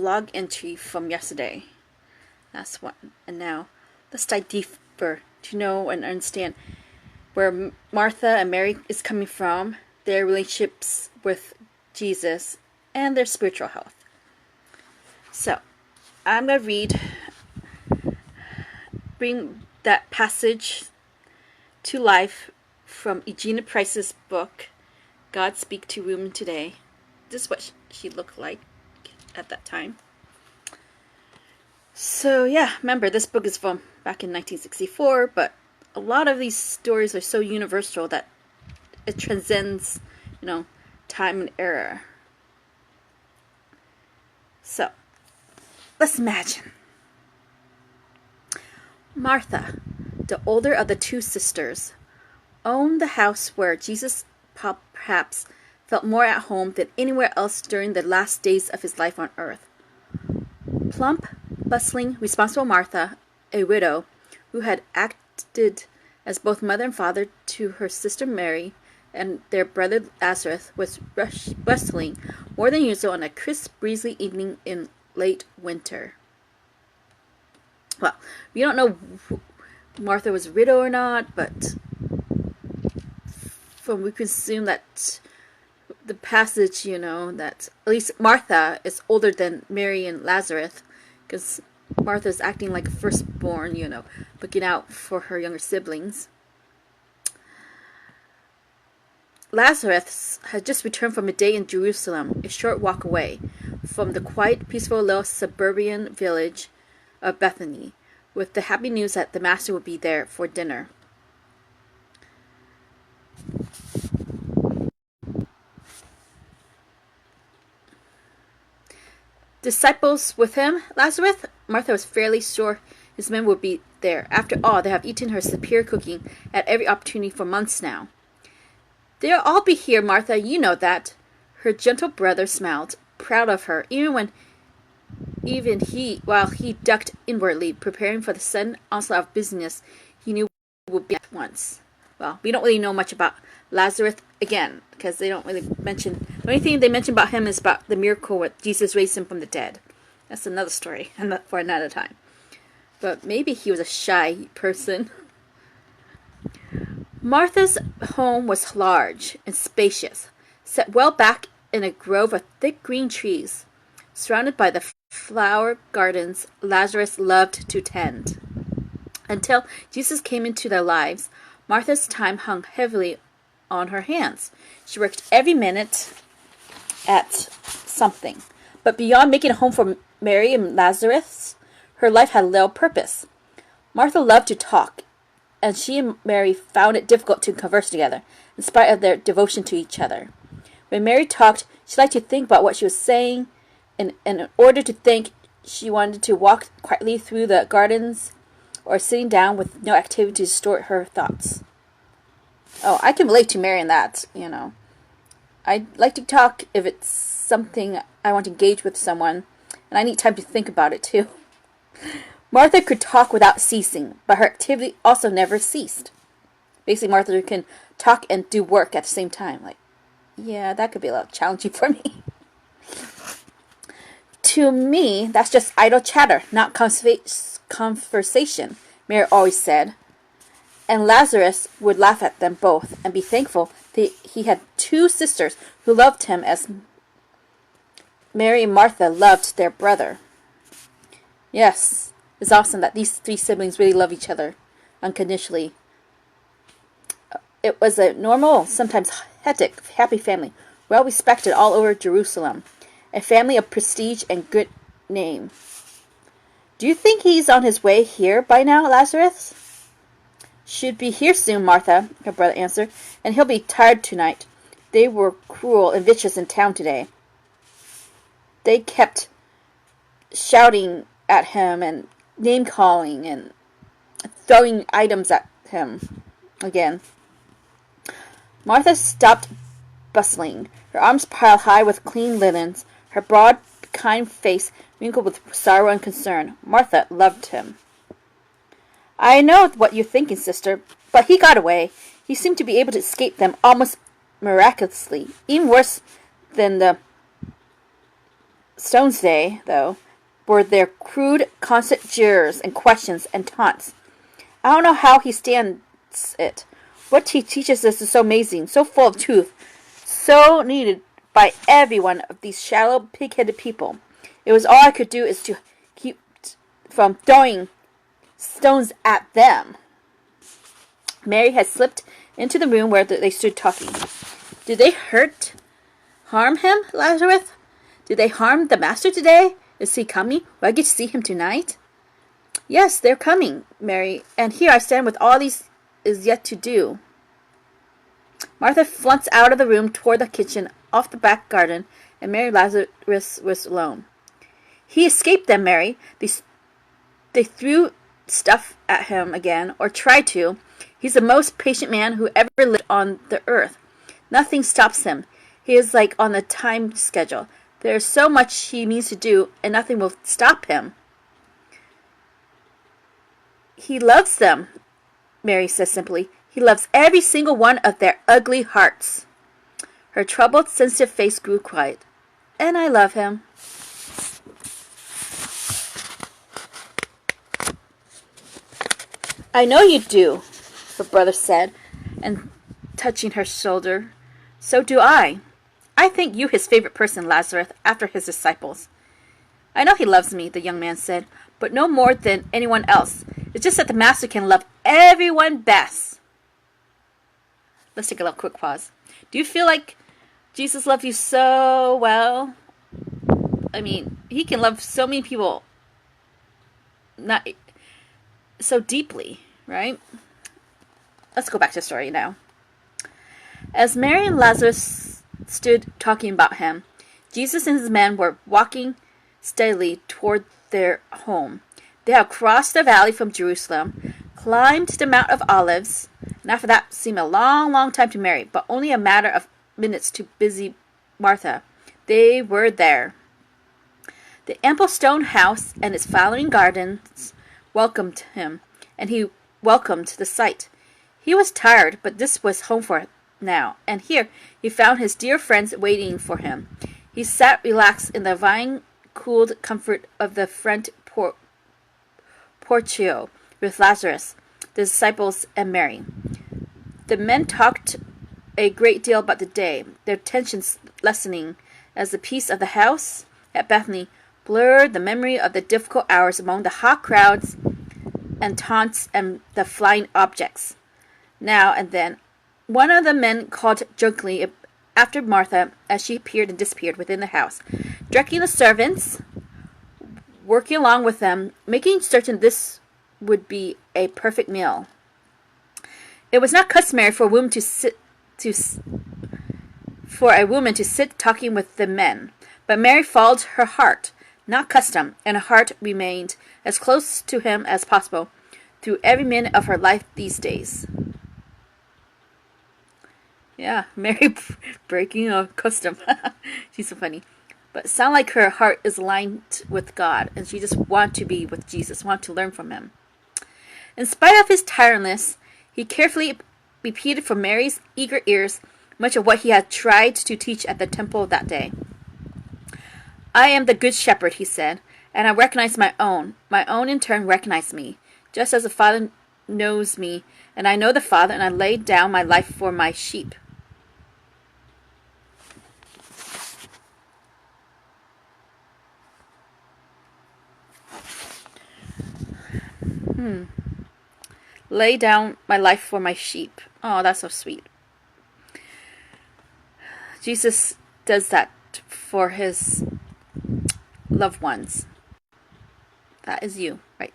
blog entry from yesterday. That's one. And now, let's dive deeper to know and understand where Martha and Mary is coming from, their relationships with Jesus, and their spiritual health. So, I'm going to bring that passage to life from Eugenie Price's book, God Speak to Women Today. This is what she looked like at that time. So yeah, remember, this book is from back in 1964, but a lot of these stories are so universal that it transcends, time and era. So, let's imagine. Martha, the older of the two sisters, owned the house where Jesus perhaps felt more at home than anywhere else during the last days of his life on earth. Plump, bustling, responsible Martha, a widow, who had acted as both mother and father to her sister Mary and their brother Lazarus, was bustling more than usual on a crisp, breezy evening in late winter. Well, we don't know if Martha was a widow or not, but we can assume that the passage, that at least Martha is older than Mary and Lazarus, because Martha's acting like a firstborn, looking out for her younger siblings. Lazarus had just returned from a day in Jerusalem, a short walk away from the quiet, peaceful little suburban village of Bethany, with the happy news that the Master would be there for dinner. Disciples with him, Lazarus? Martha was fairly sure his men would be there. After all, they have eaten her superior cooking at every opportunity for months now. They'll all be here, Martha, you know that. Her gentle brother smiled, proud of her, while he ducked inwardly, preparing for the sudden onslaught of business he knew would be at once. Well, we don't really know much about Lazarus again, because they don't really mention. The only thing they mention about him is about the miracle where Jesus raised him from the dead. That's another story, and for another time. But maybe he was a shy person. Martha's home was large and spacious, set well back in a grove of thick green trees, surrounded by the flower gardens Lazarus loved to tend. Until Jesus came into their lives, Martha's time hung heavily on her hands. She worked every minute at something. But beyond making a home for Mary and Lazarus, her life had little purpose. Martha loved to talk, and she and Mary found it difficult to converse together, in spite of their devotion to each other. When Mary talked, she liked to think about what she was saying, and in order to think, she wanted to walk quietly through the gardens, or sitting down with no activity to distort her thoughts. Oh, I can relate to Mary in that, I like to talk if it's something I want to engage with someone, and I need time to think about it too. Martha could talk without ceasing, but her activity also never ceased. Basically, Martha can talk and do work at the same time. Yeah, that could be a little challenging for me. To me, that's just idle chatter, not conversation, Mary always said. And Lazarus would laugh at them both and be thankful that he had two sisters who loved him as Mary and Martha loved their brother. Yes, it's awesome that these three siblings really love each other unconditionally. It was a normal, sometimes hectic, happy family, well respected all over Jerusalem. A family of prestige and good name. Do you think he's on his way here by now, Lazarus? Should be here soon, Martha, her brother answered, and he'll be tired tonight. They were cruel and vicious in town today. They kept shouting at him and name-calling and throwing items at him again. Martha stopped bustling, her arms piled high with clean linens, her broad, kind face wrinkled with sorrow and concern. Martha loved him. I know what you're thinking, sister, but he got away. He seemed to be able to escape them almost miraculously, even worse than the Stone's Day, though, were their crude, constant jeers and questions and taunts. I don't know how he stands it. What he teaches us is so amazing, so full of truth, so needed by every one of these shallow, pig-headed people. It was all I could do is to keep from throwing stones at them. Mary had slipped into the room where they stood talking. Did they harm him, Lazarus? Did they harm the master today? Is he coming? Will I get to see him tonight? Yes, they're coming, Mary, and here I stand with all these is yet to do. Martha flunked out of the room toward the kitchen, off the back garden, and Mary Lazarus was alone. He escaped them, Mary. They threw stuff at him again, or tried to. He's the most patient man who ever lived on the earth. Nothing stops him. He is like on the time schedule. There is so much he needs to do, and nothing will stop him. He loves them, Mary says simply. He loves every single one of their ugly hearts. Her troubled, sensitive face grew quiet. And I love him. I know you do, her brother said, and touching her shoulder. So do I. I think you his favorite person, Lazarus, after his disciples. I know he loves me, the young man said, but no more than anyone else. It's just that the master can love everyone best. Let's take a little quick pause. Do you feel like Jesus loved you so well? I mean, he can love so many people not so deeply, right? Let's go back to the story now. As Mary and Lazarus stood talking about him, Jesus and his men were walking steadily toward their home. They had crossed the valley from Jerusalem, climbed the Mount of Olives, and after that seemed a long, long time to Mary, but only a matter of minutes to busy Martha. They were there. The ample stone house and its flowering gardens welcomed him, and he welcomed the sight. He was tired, but this was home for him now, and here he found his dear friends waiting for him. He sat relaxed in the vine-cooled comfort of the front portico with Lazarus, the disciples, and Mary. The men talked a great deal about the day, their tensions lessening as the peace of the house at Bethany blurred the memory of the difficult hours among the hot crowds and taunts and the flying objects. Now and then, one of the men called jokingly after Martha as she appeared and disappeared within the house, directing the servants, working along with them, making certain this would be a perfect meal. It was not customary for a woman to sit talking with the men, but Mary followed her heart, not custom, and her heart remained as close to him as possible through every minute of her life these days. Yeah, Mary breaking a custom. She's so funny. But it sounds like her heart is aligned with God, and she just wants to be with Jesus, want to learn from him. In spite of his tiredness, he carefully repeated from Mary's eager ears much of what he had tried to teach at the temple that day. I am the good shepherd, he said, and I recognize my own. My own in turn recognize me, just as the Father knows me, and I know the Father, and I lay down my life for my sheep. Lay down my life for my sheep. Oh, that's so sweet. Jesus does that for his loved ones. That is you, right?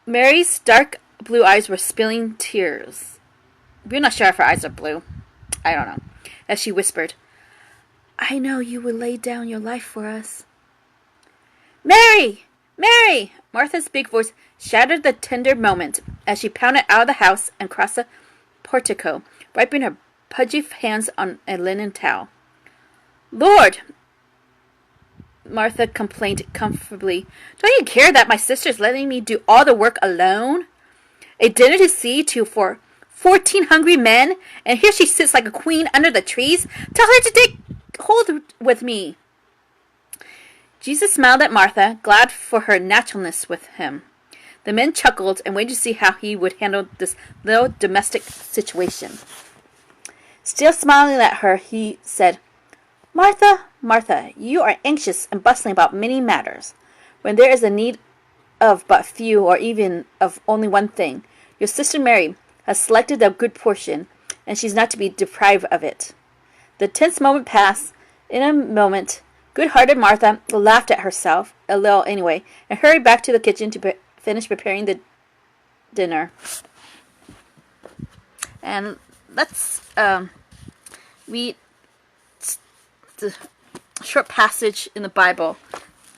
Mary's dark blue eyes were spilling tears. We're not sure if her eyes are blue. I don't know. As she whispered, I know you will lay down your life for us. Mary! Mary! Martha's big voice shattered the tender moment as she pounded out of the house and crossed the portico, wiping her pudgy hands on a linen towel. Lord! Martha complained comfortably. Don't you care that my sister's letting me do all the work alone? A dinner to see to for 14 hungry men, and here she sits like a queen under the trees. Tell her to take hold with me." Jesus smiled at Martha, glad for her naturalness with him. The men chuckled and waited to see how he would handle this little domestic situation. Still smiling at her, he said, "Martha, Martha, you are anxious and bustling about many matters, when there is a need of but few, or even of only one thing. Your sister Mary has selected the good portion, and she's not to be deprived of it." The tense moment passed. In a moment, good-hearted Martha laughed at herself, a little anyway, and hurried back to the kitchen to finish preparing the dinner. And let's read the short passage in the Bible.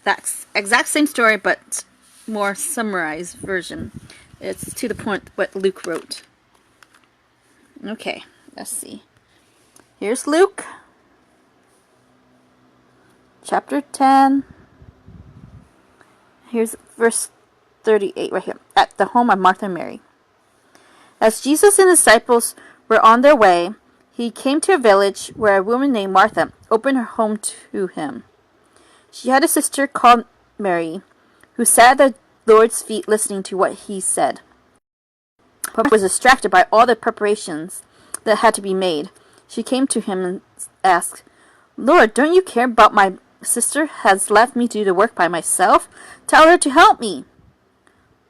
That's exact same story, but more summarized version. It's to the point what Luke wrote. Okay, let's see. Here's Luke, chapter 10. Here's verse 38 right here. At the home of Martha and Mary. As Jesus and his disciples were on their way, he came to a village where a woman named Martha opened her home to him. She had a sister called Mary, who sat at the Lord's feet listening to what he said. But was distracted by all the preparations that had to be made. She came to him and asked, "Lord, don't you care about my sister has left me to do the work by myself? Tell her to help me."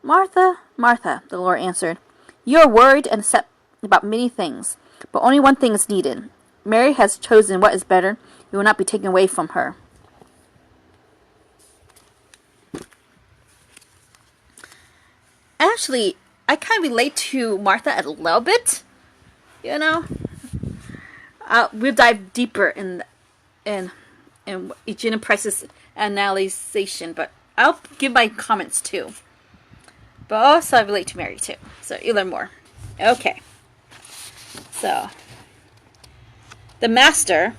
"Martha, Martha," the Lord answered, "you are worried and upset about many things, but only one thing is needed. Mary has chosen what is better. It will not be taken away from her." Actually, I kind of relate to Martha a little bit. You know, we'll dive deeper in Eugenie Price's analysis, but I'll give my comments too. But also I relate to Mary too, so you learn more. Okay, so the Master,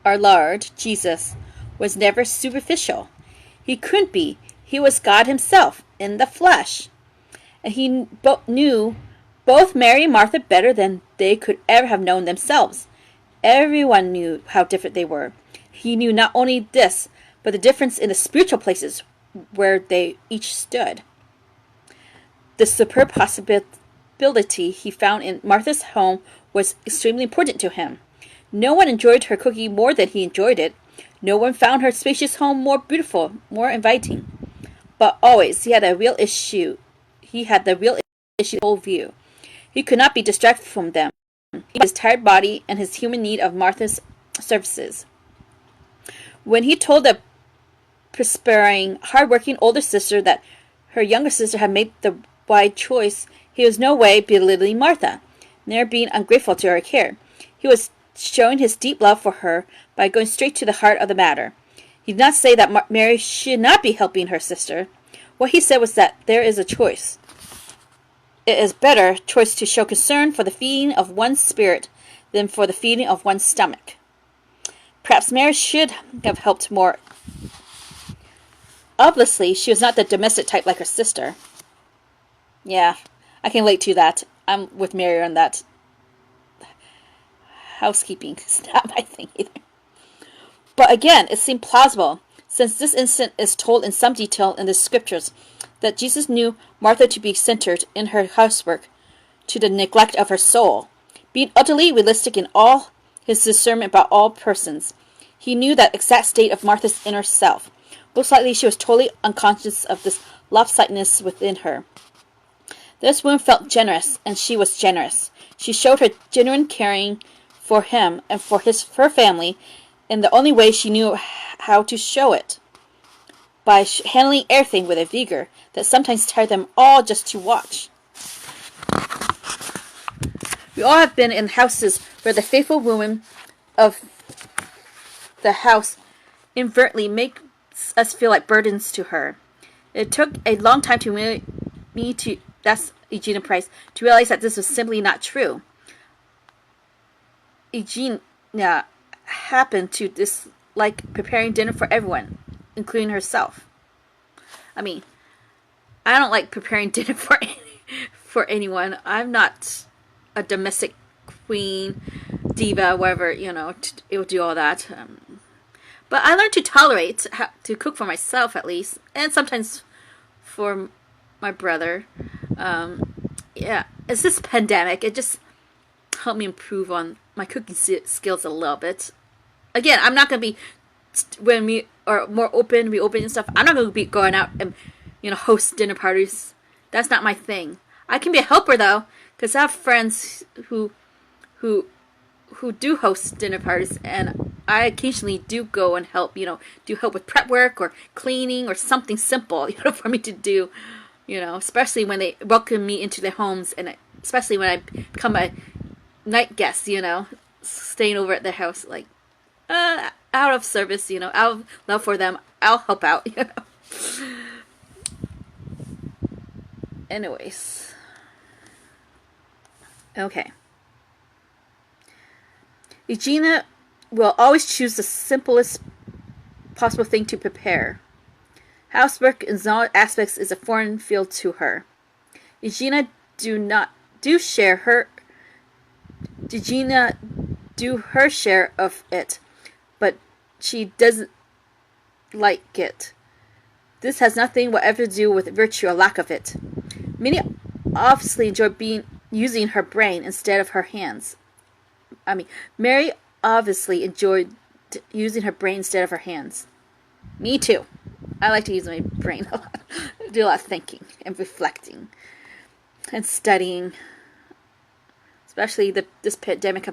our Lord Jesus, was never superficial. He couldn't be. He was God himself in the flesh, and he knew both Mary and Martha better than they could ever have known themselves. Everyone knew how different they were. He knew not only this, but the difference in the spiritual places where they each stood. The superb possibility he found in Martha's home was extremely important to him. No one enjoyed her cooking more than he enjoyed it. No one found her spacious home more beautiful, more inviting. But always he had the real issue whole view. He could not be distracted from them. His tired body and his human need of Martha's services. When he told the perspiring, hard-working older sister that her younger sister had made the wise choice, he was no way belittling Martha, never being ungrateful to her care. He was showing his deep love for her by going straight to the heart of the matter. He did not say that Mary should not be helping her sister. What he said was that there is a choice. It is better choice to show concern for the feeding of one's spirit than for the feeding of one's stomach. Perhaps Mary should have helped more. Obviously, she was not the domestic type like her sister. Yeah, I can relate to that. I'm with Mary on that. Housekeeping is not my thing either. But again, it seemed plausible, since this incident is told in some detail in the scriptures, that Jesus knew Martha to be centered in her housework to the neglect of her soul. Being utterly realistic in all his discernment about all persons, he knew that exact state of Martha's inner self. Most likely she was totally unconscious of this lopsidedness within her. This woman felt generous, and she was generous. She showed her genuine caring for him and for her family in the only way she knew how to show it. By handling everything with a vigor that sometimes tired them all just to watch. We all have been in houses where the faithful woman of the house inadvertently makes us feel like burdens to her. It took a long time to that's Eugenie Price, to realize that this was simply not true. Eugenie happened to dislike preparing dinner for everyone, including herself. I mean, I don't like preparing dinner for anyone. I'm not a domestic queen. diva, whatever, it will do all that. But I learned to tolerate, to cook for myself at least, and sometimes for my brother. Yeah, it's this pandemic. It just helped me improve on my cooking skills a little bit. Again, I'm not going to be, when we are more open, reopen and stuff, I'm not going to be going out and, host dinner parties. That's not my thing. I can be a helper though, because I have friends who do host dinner parties, and I occasionally do go and help, do help with prep work or cleaning or something simple, for me to do, especially when they welcome me into their homes, and especially when I become a night guest, staying over at their house, like, out of service, out of love for them, I'll help out, Anyways. Okay. Eugenie will always choose the simplest possible thing to prepare. Housework in all aspects is a foreign field to her. Eugenie do her share of it, but she doesn't like it. This has nothing whatever to do with virtue or lack of it. Many obviously enjoy using her brain instead of her hands. Mary obviously enjoyed using her brain instead of her hands. Me too. I like to use my brain a lot. Do a lot of thinking and reflecting and studying. Especially this pandemic,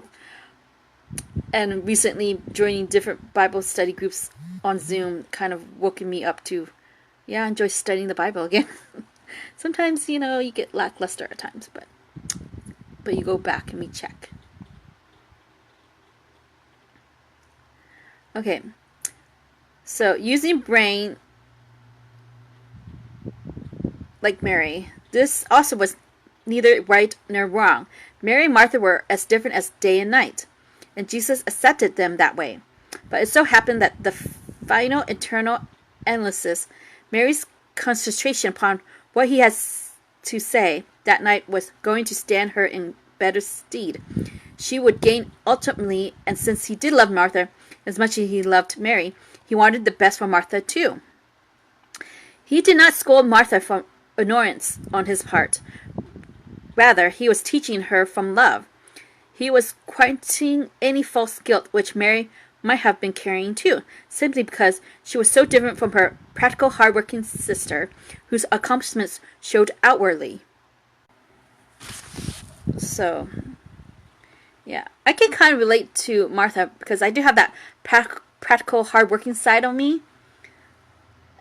and recently joining different Bible study groups on Zoom kind of woken me up to, I enjoy studying the Bible again. Sometimes, you get lackluster at times, but you go back and recheck. Okay, so using brain like Mary, this also was neither right nor wrong. Mary and Martha were as different as day and night, and Jesus accepted them that way. But it so happened that the final internal analysis, Mary's concentration upon what he has to say that night, was going to stand her in better stead. She would gain ultimately, and since he did love Martha as much as he loved Mary, he wanted the best for Martha too. He did not scold Martha from ignorance on his part. Rather, he was teaching her from love. He was quieting any false guilt which Mary might have been carrying too, simply because she was so different from her practical, hard-working sister, whose accomplishments showed outwardly. So, I can kind of relate to Martha, because I do have that practical, hard-working side of me,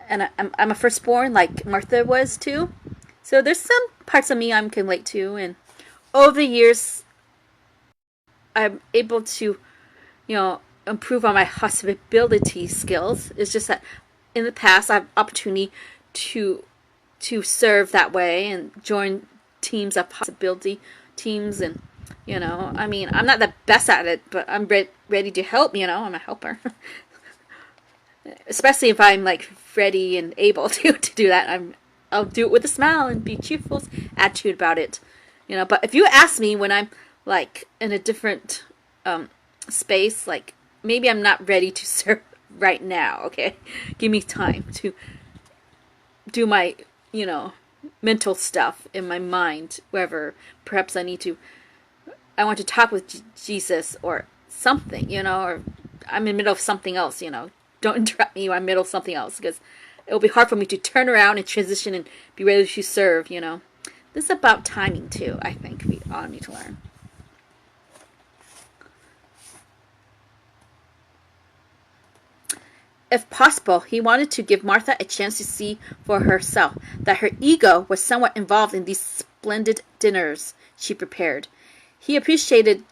and I'm a firstborn like Martha was too. So there's some parts of me I can relate to, and over the years, I'm able to, improve on my hospitality skills. It's just that in the past, I have opportunity to serve that way and join teams of hospitality teams, and I'm not the best at it, but I'm ready to help. I'm a helper. Especially if I'm like ready and able to do that, I'll do it with a smile and be cheerful attitude about it, But if you ask me when I'm like in a different space, like maybe I'm not ready to serve right now. Okay, give me time to do my mental stuff in my mind, wherever perhaps I want to talk with Jesus or something, or I'm in the middle of something else, Don't interrupt me when I'm in the middle of something else, because it'll be hard for me to turn around and transition and be ready to serve, This is about timing too, I think we all need to learn. If possible, he wanted to give Martha a chance to see for herself that her ego was somewhat involved in these splendid dinners she prepared. He appreciated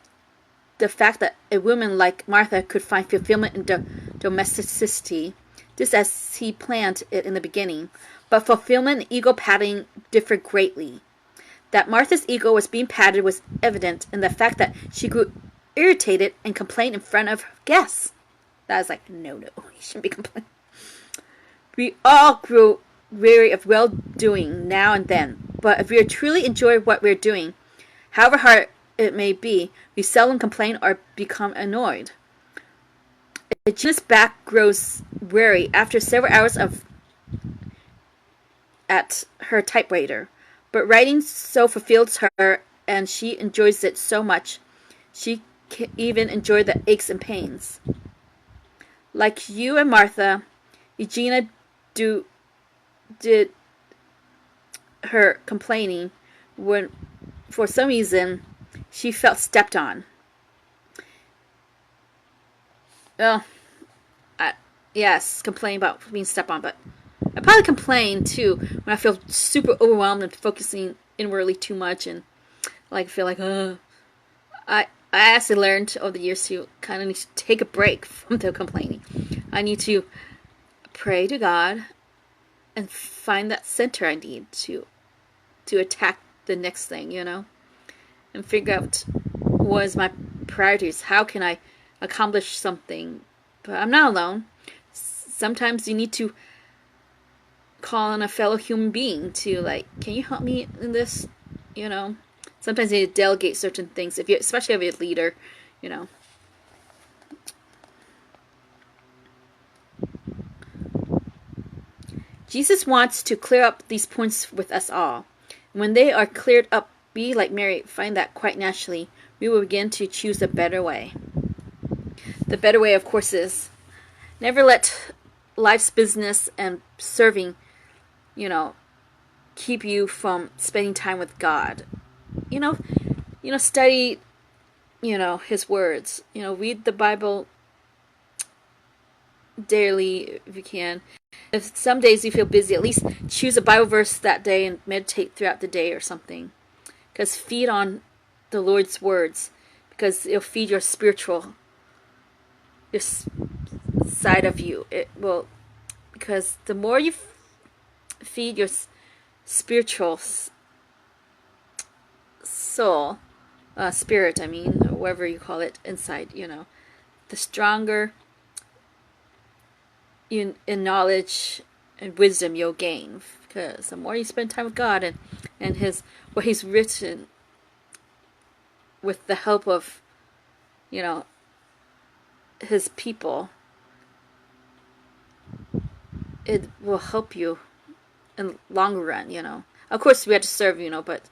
the fact that a woman like Martha could find fulfillment in domesticity, just as he planned it in the beginning, but fulfillment and ego patting differed greatly. That Martha's ego was being patted was evident in the fact that she grew irritated and complained in front of guests. That was like, no, you shouldn't be complaining. We all grew weary of well-doing now and then, but if we truly enjoy what we're doing, however hard it may be, we seldom complain or become annoyed. Eugenie's back grows weary after several hours at her typewriter, but writing so fulfills her, and she enjoys it so much she can even enjoy the aches and pains. Like you and Martha, Eugenia did her complaining when, for some reason, she felt stepped on. Well, yes, complain about being stepped on, but I probably complain too when I feel super overwhelmed and focusing inwardly too much, and like feel like, I actually learned over the years to kind of need to take a break from the complaining. I need to pray to God and find that center I need to attack the next thing, and figure out what is my priorities. How can I accomplish something? But I'm not alone. Sometimes you need to call on a fellow human being to, like, can you help me in this? Sometimes you need to delegate certain things, especially if you're a leader, Jesus wants to clear up these points with us all. When they are cleared up, we, like Mary, find that quite naturally we will begin to choose a better way. The better way, of course, is never let life's business and serving, keep you from spending time with God. Study, His words. Read the Bible daily if you can. If some days you feel busy, at least choose a Bible verse that day and meditate throughout the day or something. Because feed on the Lord's words, because it'll feed your spiritual, your side of you. It will, because the more you feed your spiritual soul, spirit, or whatever you call it, inside, the stronger in knowledge and wisdom you'll gain, because the more you spend time with God and what He's written, with the help of His people, it will help you in the long run. Of course we have to serve, but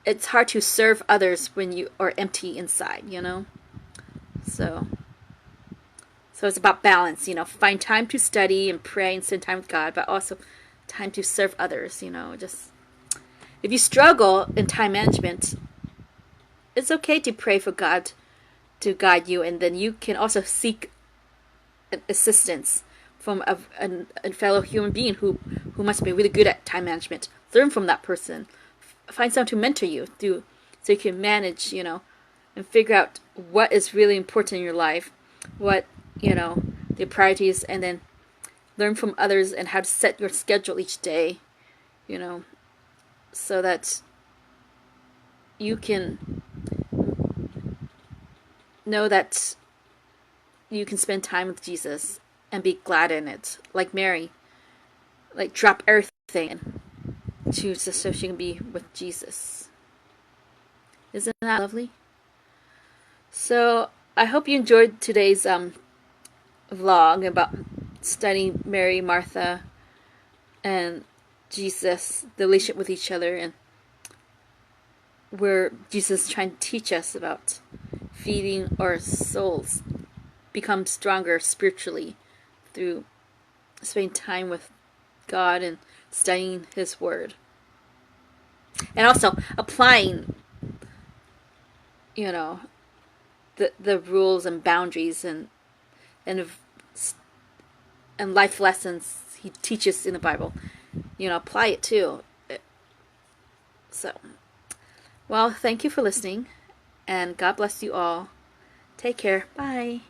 it's hard to serve others when you are empty inside. So it's about balance, find time to study and pray and spend time with God, but also time to serve others, just, if you struggle in time management, it's okay to pray for God to guide you, and then you can also seek assistance from a fellow human being who must be really good at time management. Learn from that person. Find someone to mentor you so you can manage, and figure out what is really important in your life, what the priorities, and then learn from others and how to set your schedule each day, so that you can know that you can spend time with Jesus and be glad in it, like Mary, like drop everything just so she can be with Jesus. Isn't that lovely? So I hope you enjoyed today's vlog about studying Mary, Martha, and Jesus, the relationship with each other, and where Jesus is trying to teach us about feeding our souls, become stronger spiritually through spending time with God and studying His Word, and also applying, the rules and boundaries and life lessons He teaches in the Bible. Apply it too. So, well, thank you for listening, and God bless you all. Take care. Bye.